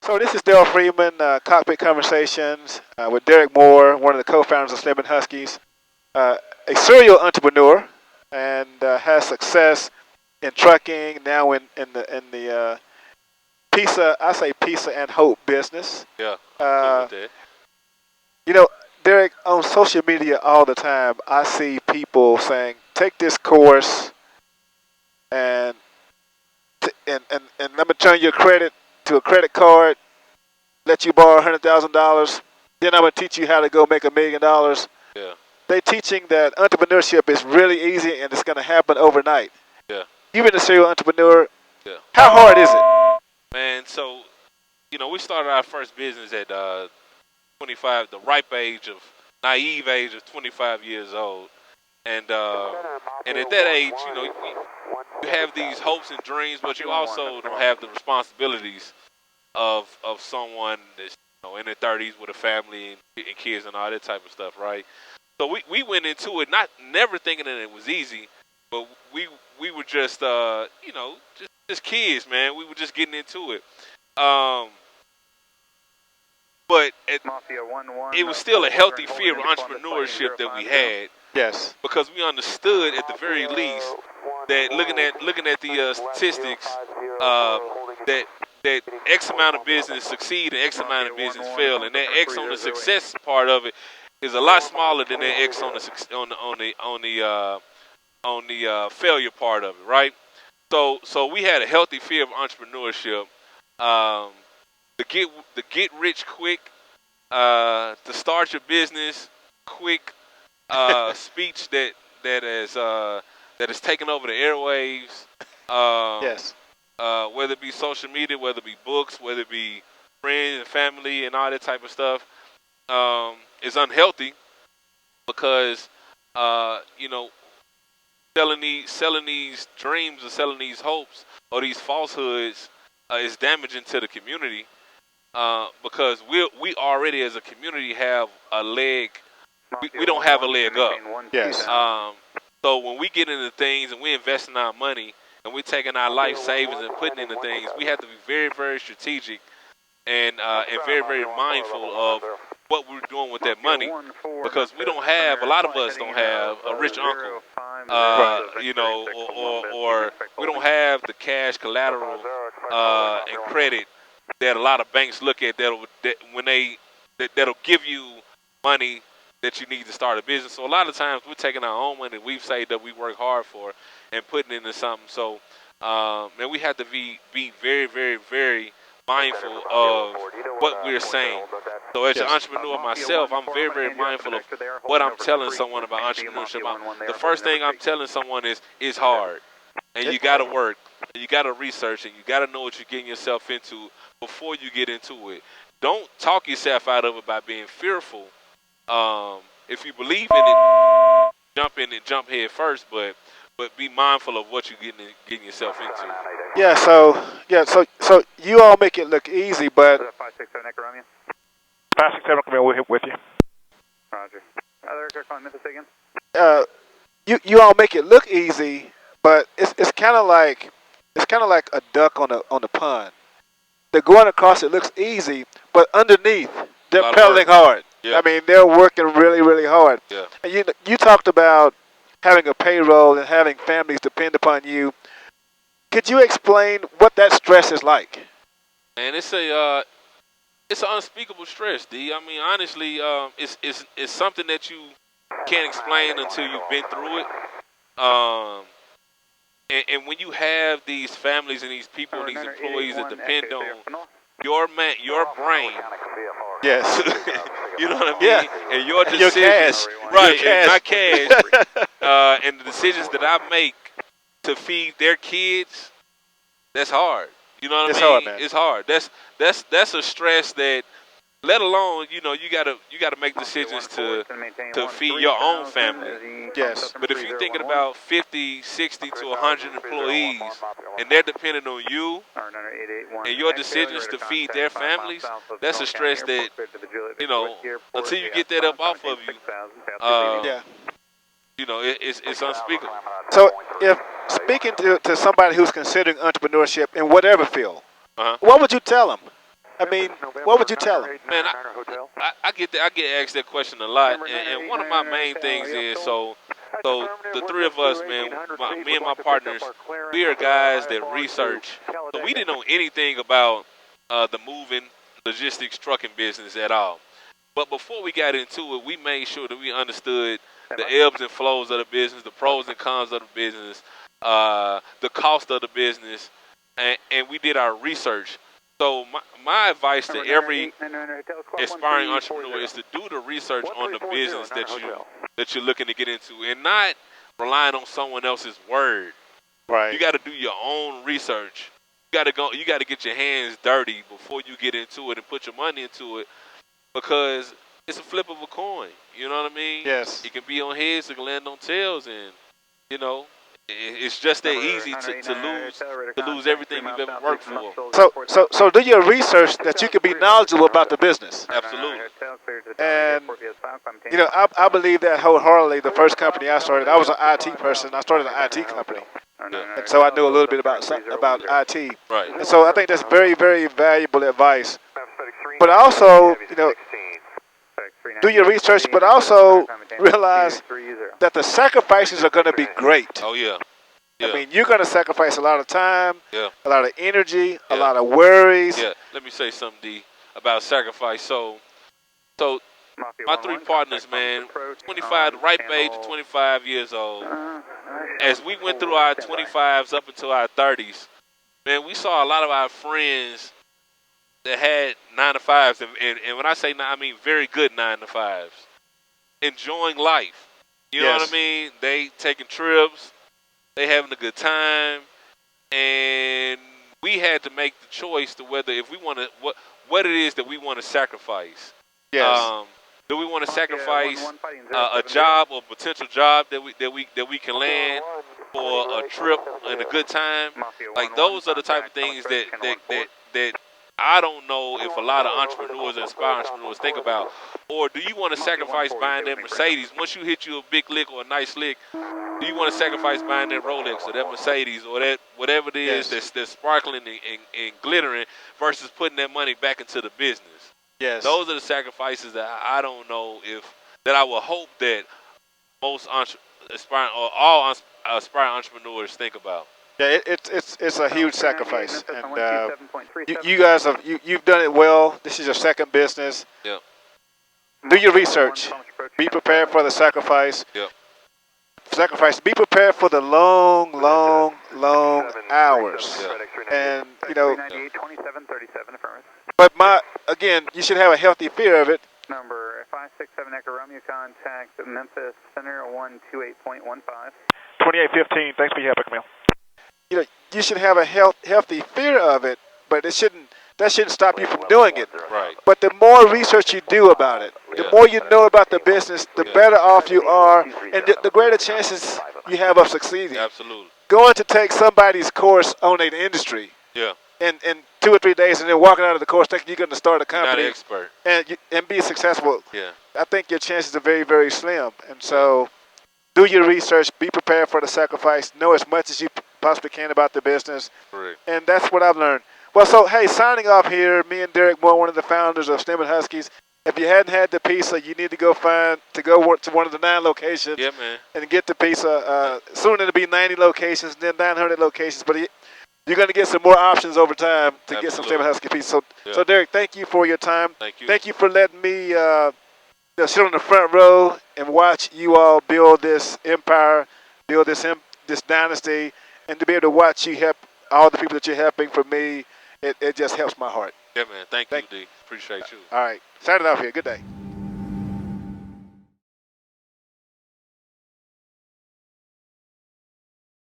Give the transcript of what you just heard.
So this is Dale Freeman, Cockpit Conversations with Derrick Moore, one of the co-founders of Slim and Huskies, a serial entrepreneur, and has success in trucking. Now in the pizza, I say pizza and hope business. Yeah, I'm cool Uh, with that. you know, Derrick, on social media all the time, I see people saying, "Take this course, and and let me turn your credit to a credit card. Let you borrow $100,000. Then I'm gonna teach you how to go make $1,000,000." Yeah, They teaching that entrepreneurship is really easy and it's gonna happen overnight. yeah, You've been a serial entrepreneur. yeah. How hard is it? Man, so we started our first business at 25, the ripe age of naive age of 25 years old, and at that age, you have these hopes and dreams, but you also don't have the responsibilities of someone that's in their 30s with a family and kids and all that type of stuff, right? So we went into it not never thinking that it was easy, but we were just just kids, man. We were just getting into it. Um, but it was still a healthy fear of entrepreneurship that we had Yes. because we understood at the very least that looking at the statistics, that X amount of business succeed and X amount of business fail, and that X on the success part of it is a lot smaller than that X on the failure part of it, right? So we had a healthy fear of entrepreneurship, um, the get rich quick, to start your business quick, speech that is taking over the airwaves. Yes. Whether it be social media, whether it be books, whether it be friends and family and all that type of stuff, is unhealthy because you know selling these dreams or selling these hopes or these falsehoods is damaging to the community, because we already as a community have a leg. We don't have a leg up. Yes. So when we get into things and we invest in our money and we're taking our life savings and putting into things, we have to be very, very strategic and very, very mindful of what we're doing with that money, because we don't have, a lot of us don't have a rich uncle, or we don't have the cash collateral and credit that a lot of banks look at that'll give you money that you need to start a business. So a lot of times we're taking our own money we've saved that we work hard for and putting it into something. So and we have to be very, very, very mindful of what we're saying. So as an Yes. entrepreneur myself, I'm very, very mindful of what I'm telling someone about entrepreneurship. The first thing I'm telling someone is it's hard, and you got to work, and you got to research, and you got to know what you're getting yourself into before you get into it. Don't talk yourself out of it by being fearful. If you believe in it, jump in and jump head first, but be mindful of what you're getting yourself into. Yeah. So you all make it look easy, but 567 Echo Romeo. 567 come in with you. Roger. Other air calling Memphis again. You all make it look easy, but it's kind of like a duck on the pond. They're going across. It looks easy, but underneath they're pedaling hard. Yeah. I mean, they're working really, really hard. Yeah. And you talked about having a payroll and having families depend upon you. Could you explain what that stress is like? And it's an unspeakable stress, D. I mean, honestly, it's something that you can't explain until you've been through it. And when you have these families and these people and these employees that depend on your brain, Yes. you know what I mean, Yeah. and your And your decisions, cash. right? Your And my cash. cash, and the decisions that I make to feed their kids, that's hard. You know what It's I mean? hard, man. It's hard. That's a stress that, let alone, you gotta make decisions to feed your own family. Yes. But if you're thinking about 50, 60 to 100 employees and they're dependent on you and your decisions to feed their families, that's a stress that, until you get that up off of you, Yeah. it's unspeakable. So if speaking to somebody who's considering entrepreneurship in whatever field, Uh-huh. what would you tell them? I mean, what would you tell them? Man, I get that. I get asked that question a lot, and one of my main things is so the three of us, man, me and my partners, we are guys that research. So we didn't know anything about the moving logistics trucking business at all. But before we got into it, we made sure that we understood the ebbs and flows of the business, the pros and cons of the business, the cost of the business, and we did our research. So my advice to every aspiring entrepreneur is to do the research on the business that you're looking to get into, and not relying on someone else's word. Right. You got to do your own research. You got to go. You got to get your hands dirty before you get into it and put your money into it, because it's a flip of a coin. You know what I mean? Yes. It can be on heads, it can land on tails, and you know, it's just that easy to lose everything you've ever worked for. So do your research that you can be knowledgeable about the business. Absolutely. And I believe that wholeheartedly. The first company I started, I was an IT person. I started an IT company, and so I knew a little bit about IT. Right. And so I think that's very, very valuable advice. But also, do your research, but also realize that the sacrifices are going to be great. Oh yeah. I mean, you're going to sacrifice a lot of time, a lot of energy, a Yeah. lot of worries. Yeah. Let me say something, D, about sacrifice. So my three partners, man, 25, the ripe age of 25 years old. As we went through our 25s up until our 30s, man, we saw a lot of our friends that had 9 to 5s, and when I say 9, I mean very good 9 to 5s, enjoying life. You know what I mean? They taking trips, they having a good time, and we had to make the choice to whether if we want to what it is that we want to sacrifice. Yes. Do we want to sacrifice a job or potential job that we can land for a trip and a good time? Like those are the type of things that I don't know if a lot of entrepreneurs and aspiring entrepreneurs think about. Or do you want to sacrifice buying that Mercedes? Once you hit you a big lick or a nice lick, do you want to sacrifice buying that Rolex or that Mercedes or that whatever it is that's sparkling and glittering versus putting that money back into the business? Yes. Those are the sacrifices that I don't know that I would hope that most aspiring or all aspiring entrepreneurs think about. Yeah, it's a huge sacrifice, and you guys you've done it well. This is your second business. Yeah. Do your research. Be prepared for the sacrifice. Yeah. Sacrifice. Be prepared for the long hours. Yeah. And but again, you should have a healthy fear of it. Number 567 Echo Romeo, contact Memphis Center 128.15. 2815. Thanks for your help, Camille. You should have a healthy fear of it, but that shouldn't stop you from doing it. Right. But the more research you do about it, the more you know about the business, the better off you are, and the greater chances you have of succeeding. Absolutely. Going to take somebody's course on an industry, in 2 or 3 days, and then walking out of the course thinking you're going to start a company, not an expert, and be successful. Yeah. I think your chances are very, very slim. And so, do your research. Be prepared for the sacrifice. Know as much as you possibly can about the business. Correct. And that's what I've learned. Well, so, hey, signing off here, me and Derrick Moore, one of the founders of Stem and Huskies. If you hadn't had the pizza, you need to go work to one of the 9 locations. Yeah, man. And get the pizza. Soon it'll be 90 locations, then 900 locations. But you're going to get some more options over time to get some Stem and Husky pizza. So, Derrick, thank you for your time. Thank you. Thank you for letting me sit on the front row and watch you all build this empire, build this dynasty, and to be able to watch you help all the people that you're helping. For me, it just helps my heart. Yeah, man. Thank you, D. Appreciate you. All right. Signing off here. Good day.